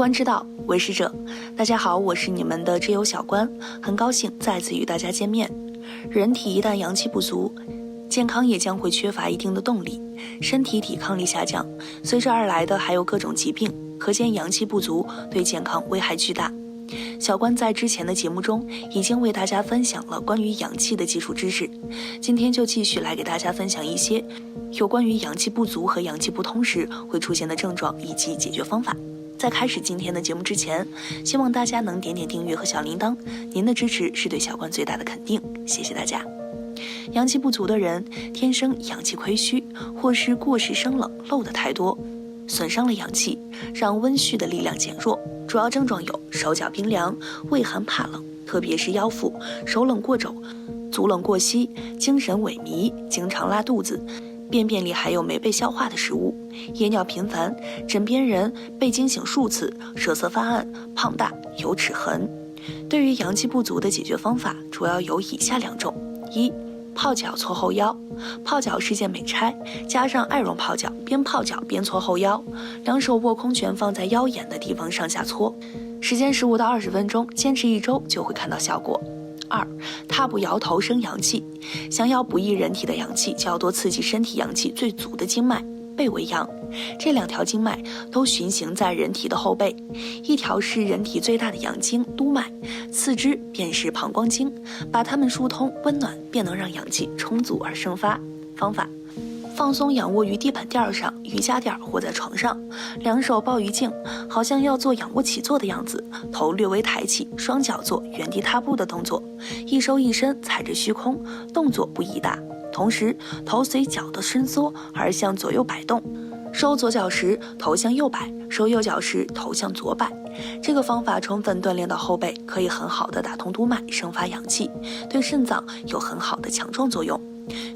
观之道，为师者。大家好，我是你们的知友小关，很高兴再次与大家见面。人体一旦阳气不足，健康也将会缺乏一定的动力，身体抵抗力下降，随之而来的还有各种疾病，可见阳气不足对健康危害巨大。小关在之前的节目中已经为大家分享了关于阳气的基础知识，今天就继续来给大家分享一些有关于阳气不足和阳气不通时会出现的症状以及解决方法。在开始今天的节目之前，希望大家能点点订阅和小铃铛，您的支持是对小关最大的肯定，谢谢大家。阳气不足的人天生阳气亏虚，或是过食生冷，漏得太多，损伤了阳气，让温煦的力量减弱。主要症状有手脚冰凉、畏寒怕冷，特别是腰腹，手冷过肘，足冷过膝，精神萎靡，经常拉肚子，便便里还有没被消化的食物，夜尿频繁，枕边人被惊醒数次，舌色发暗，胖大，有齿痕。对于阳气不足的解决方法主要有以下两种：一、泡脚搓后腰。泡脚是件美差，加上艾绒泡脚，边泡脚边搓后腰，两手握空拳放在腰眼的地方上下搓，时间15到20分钟，坚持1周就会看到效果。二、踏步摇头生阳气。想要补益人体的阳气，就要多刺激身体阳气最足的经脉背为阳，这两条经脉都循行在人体的后背，一条是人体最大的阳经督脉，次之便是膀胱经，把它们疏通温暖，便能让阳气充足而生发。方法：放松仰卧于地板垫上、瑜伽垫或在床上，两手抱于颈，好像要做仰卧起坐的样子，头略微抬起，双脚做原地踏步的动作，一收一伸踩着虚空，动作不宜大，同时头随脚的伸缩而向左右摆动，收左脚时头向右摆，收右脚时头向左摆。这个方法充分锻炼到后背，可以很好的打通督脉，生发阳气，对肾脏有很好的强壮作用。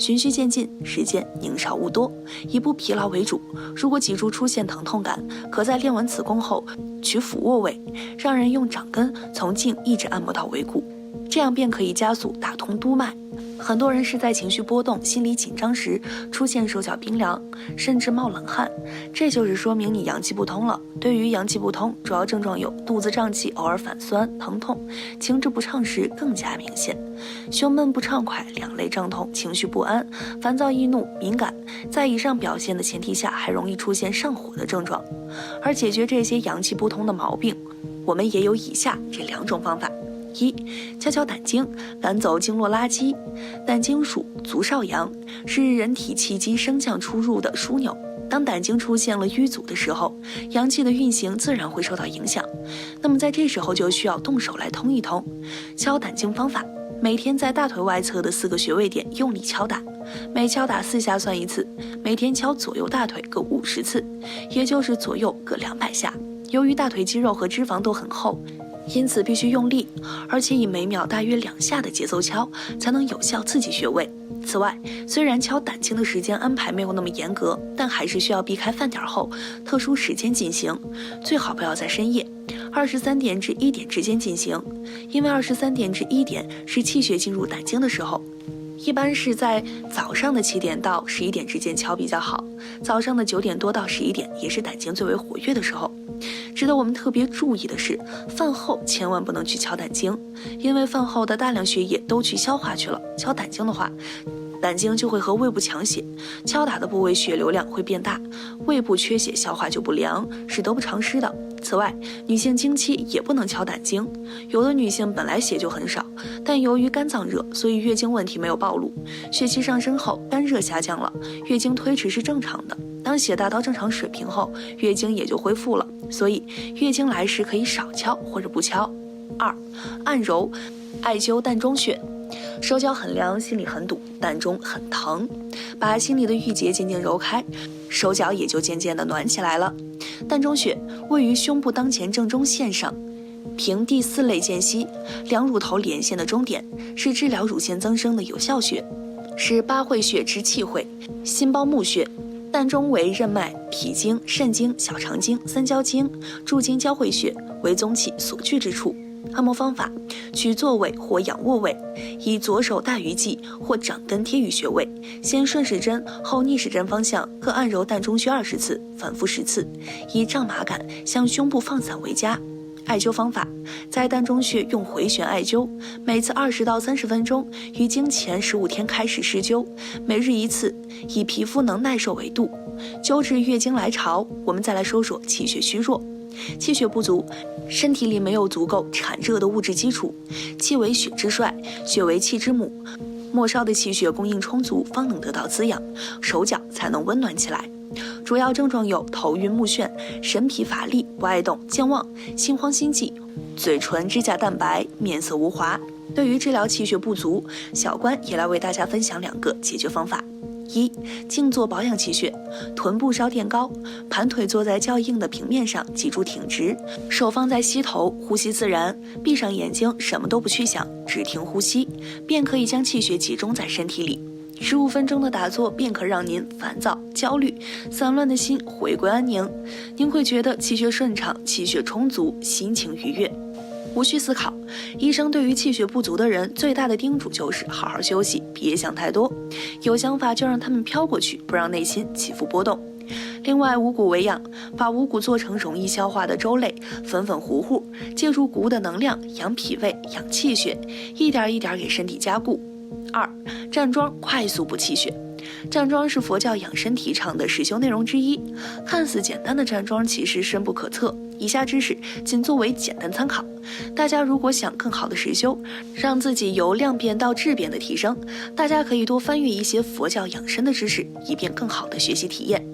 循序渐进，时间宁少勿多，以不疲劳为主。如果脊柱出现疼痛感，可在练完此功后取俯卧位，让人用掌根从颈一直按摩到尾骨，这样便可以加速打通督脉。很多人是在情绪波动、心理紧张时出现手脚冰凉，甚至冒冷汗，这就是说明你阳气不通了。对于阳气不通，主要症状有肚子胀气，偶尔反酸、疼痛，情志不畅时更加明显，胸闷不畅快，两肋胀痛，情绪不安，烦躁易怒，敏感。在以上表现的前提下，还容易出现上火的症状。而解决这些阳气不通的毛病，我们也有以下这两种方法。一、敲敲胆经，赶走经络垃圾。胆经属足少阳，是人体气机升降出入的枢纽。当胆经出现了淤阻的时候，阳气的运行自然会受到影响。那么在这时候就需要动手来通一通。敲胆经方法：每天在大腿外侧的4个穴位点用力敲打，每敲打4下算1次，每天敲左右大腿各50次，也就是左右各200下。由于大腿肌肉和脂肪都很厚，因此必须用力，而且以每秒大约2下的节奏敲，才能有效刺激穴位。此外，虽然敲胆经的时间安排没有那么严格，但还是需要避开饭点后特殊时间进行，最好不要在深夜23点至1点之间进行，因为23点至1点是气血进入胆经的时候。一般是在早上的7点到11点之间敲比较好，早上的9点多到11点也是胆经最为活跃的时候。值得我们特别注意的是，饭后千万不能去敲胆经，因为饭后的大量血液都去消化去了，敲胆经的话，胆经就会和胃部抢血，敲打的部位血流量会变大，胃部缺血，消化就不良，是得不偿失的。此外，女性经期也不能敲胆经，有的女性本来血就很少，但由于肝脏热，所以月经问题没有暴露，血气上升后肝热下降了，月经推迟是正常的。当血达到正常水平后，月经也就恢复了，所以月经来时可以少敲或者不敲。二、按揉艾灸膻中穴。手脚很凉，心里很堵，膻中很疼，把心里的郁结渐渐揉开，手脚也就渐渐的暖起来了。膻中穴位于胸部当前正中线上，平第4肋间隙，两乳头连线的中点，是治疗乳腺增生的有效穴，是八会穴之气会，心包募穴。膻中为任脉、脾经、肾经、小肠经、三焦经、诸经交汇穴，为宗气所聚之处。按摩方法：取坐位或仰卧位，以左手大鱼际或掌根贴于穴位，先顺时针后逆时针方向各按揉膻中穴20次，反复10次，以胀麻感向胸部放散为佳。艾灸方法：在膻中穴用回旋艾灸，每次20到30分钟，于经前15天开始施灸，每日1次，以皮肤能耐受为度。灸至月经来潮。我们再来说说气血虚弱。气血不足，身体里没有足够产热的物质基础。气为血之帅，血为气之母，末梢的气血供应充足，方能得到滋养，手脚才能温暖起来。主要症状有头晕目眩、神疲乏力、不爱动、健忘、心慌心悸、嘴唇指甲淡白、面色无华。对于治疗气血不足，小关也来为大家分享2个解决方法。1. 静坐保养气血，臀部稍垫高，盘腿坐在较硬的平面上，脊柱挺直，手放在膝头，呼吸自然，闭上眼睛，什么都不去想，只听呼吸，便可以将气血集中在身体里。15分钟的打坐便可让您烦躁、焦虑、散乱的心回归安宁，您会觉得气血顺畅、气血充足，心情愉悦。无需思考，医生对于气血不足的人最大的叮嘱就是好好休息，别想太多，有想法就让他们飘过去，不让内心起伏波动。另外，五谷为养，把五谷做成容易消化的粥类，粉粉糊糊，借助谷物的能量养脾胃、养气血，一点一点给身体加固。2. 站桩快速补气血。站桩是佛教养生提倡的实修内容之一，看似简单的站桩其实深不可测，以下知识仅作为简单参考。大家如果想更好的实修，让自己由量变到质变的提升，大家可以多翻阅一些佛教养生的知识，以便更好的学习体验。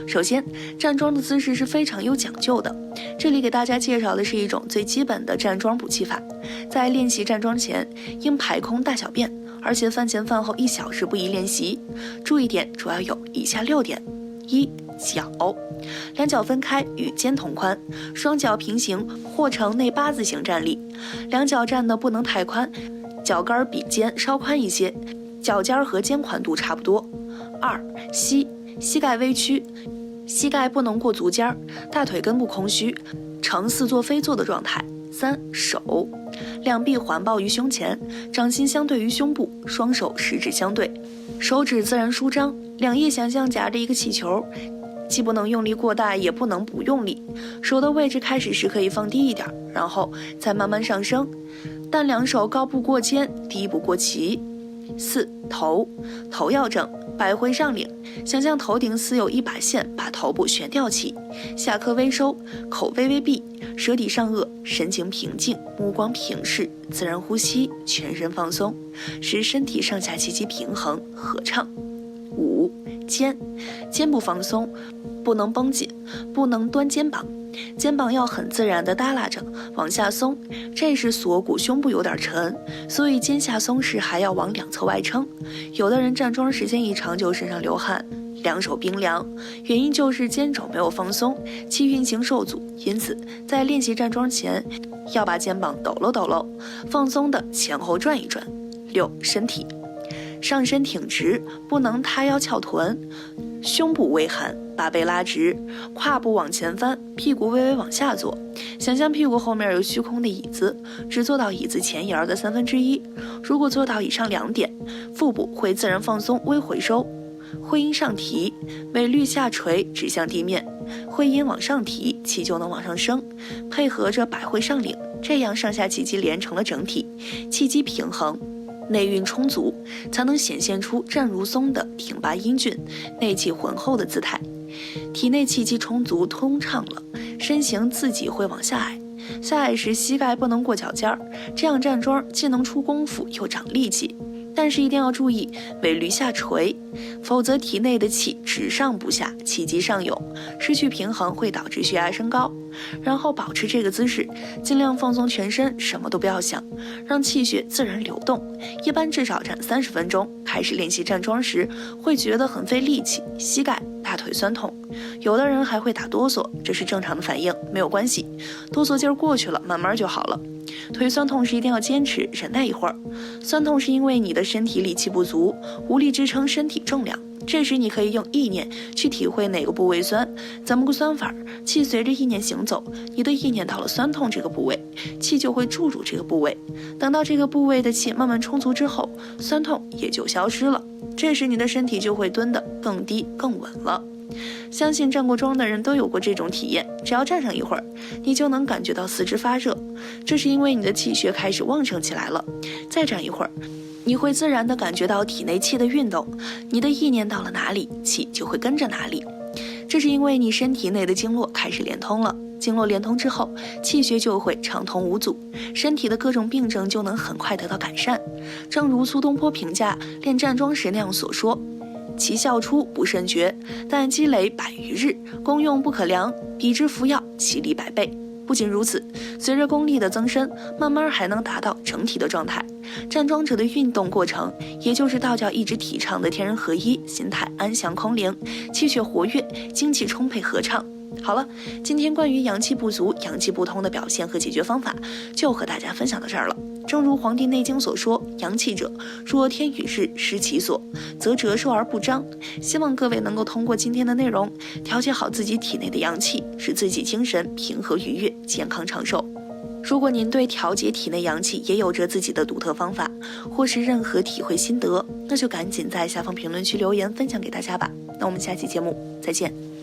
首先，站桩的姿势是非常有讲究的，这里给大家介绍的是一种最基本的站桩补气法。在练习站桩前，应排空大小便，而且饭前饭后1小时不宜练习。注意点主要有以下6点。1. 脚，两脚分开与肩同宽，双脚平行或呈内八字形站立，两脚站得不能太宽，脚跟比肩稍宽一些，脚尖和肩宽度差不多。2. 膝盖微曲，膝盖不能过足尖，大腿根部空虚，呈似坐非坐的状态。3. 手，两臂环抱于胸前，掌心相对于胸部，双手食指相对，手指自然舒张，两腋想象夹着一个气球，既不能用力过大，也不能不用力。手的位置开始时可以放低一点，然后再慢慢上升，但两手高不过肩，低不过齐。4. 头要正，百会上领，想象头顶似有一把线把头部悬吊起，下颌微收，口微微闭，舌抵上颚，神情平静，目光平视，自然呼吸，全身放松，使身体上下气机平衡合畅。5. 肩部放松，不能绷紧，不能端肩膀，肩膀要很自然地耷拉着往下松，这是锁骨胸部有点沉，所以肩下松时还要往两侧外撑。有的人站桩时间一长就身上流汗，两手冰凉，原因就是肩肘没有放松，气运行受阻。因此在练习站桩前要把肩膀抖搂抖搂，放松的前后转一转。6. 身体，上身挺直，不能塌腰翘臀，胸部微含，把背拉直，胯部往前翻，屁股微微往下坐，想象屁股后面有虚空的椅子，只做到椅子前沿的1/3。如果做到以上2点，腹部会自然放松微回收。会阴上提，尾律下垂指向地面，会阴往上提，气就能往上升，配合着百会上领，这样上下气机连成了整体，气机平衡，内运充足，才能显现出站如松的挺拔英俊、内气浑厚的姿态。体内气机充足通畅了，身形自己会往下矮，下矮时膝盖不能过脚尖儿，这样站桩既能出功夫又长力气。但是一定要注意尾律下垂，否则体内的气直上不下，气机上涌，失去平衡会导致血压升高。然后保持这个姿势，尽量放松全身，什么都不要想，让气血自然流动。一般至少站30分钟。开始练习站桩时会觉得很费力气，膝盖、大腿酸痛，有的人还会打哆嗦，这是正常的反应，没有关系，哆嗦劲儿过去了，慢慢就好了。腿酸痛时一定要坚持忍耐一会儿，酸痛是因为你的身体力气不足，无力支撑身体重量，这时你可以用意念去体会哪个部位酸，怎么个酸法？气随着意念行走，你的意念到了酸痛这个部位，气就会注入这个部位。等到这个部位的气慢慢充足之后，酸痛也就消失了。这时你的身体就会蹲得更低更稳了。相信站过桩的人都有过这种体验，只要站上一会儿，你就能感觉到四肢发热，这是因为你的气血开始旺盛起来了。再站一会儿，你会自然地感觉到体内气的运动，你的意念到了哪里，气就会跟着哪里。这是因为你身体内的经络开始连通了，经络连通之后，气血就会畅通无阻，身体的各种病症就能很快得到改善。正如苏东坡评价练站桩时那样所说，其效初不甚绝，但积累100余日，功用不可量，比之服药，其力100倍。不仅如此，随着功力的增深，慢慢还能达到整体的状态。站桩者的运动过程，也就是道教一直提倡的天人合一，心态安详空灵，气血活跃，精气充沛合畅。好了，今天关于阳气不足、阳气不通的表现和解决方法，就和大家分享到这儿了。正如《黄帝内经》所说，阳气者，若天与日失其所，则折寿而不彰。希望各位能够通过今天的内容，调节好自己体内的阳气，使自己精神平和愉悦、健康长寿。如果您对调节体内阳气也有着自己的独特方法，或是任何体会心得，那就赶紧在下方评论区留言分享给大家吧。那我们下期节目再见。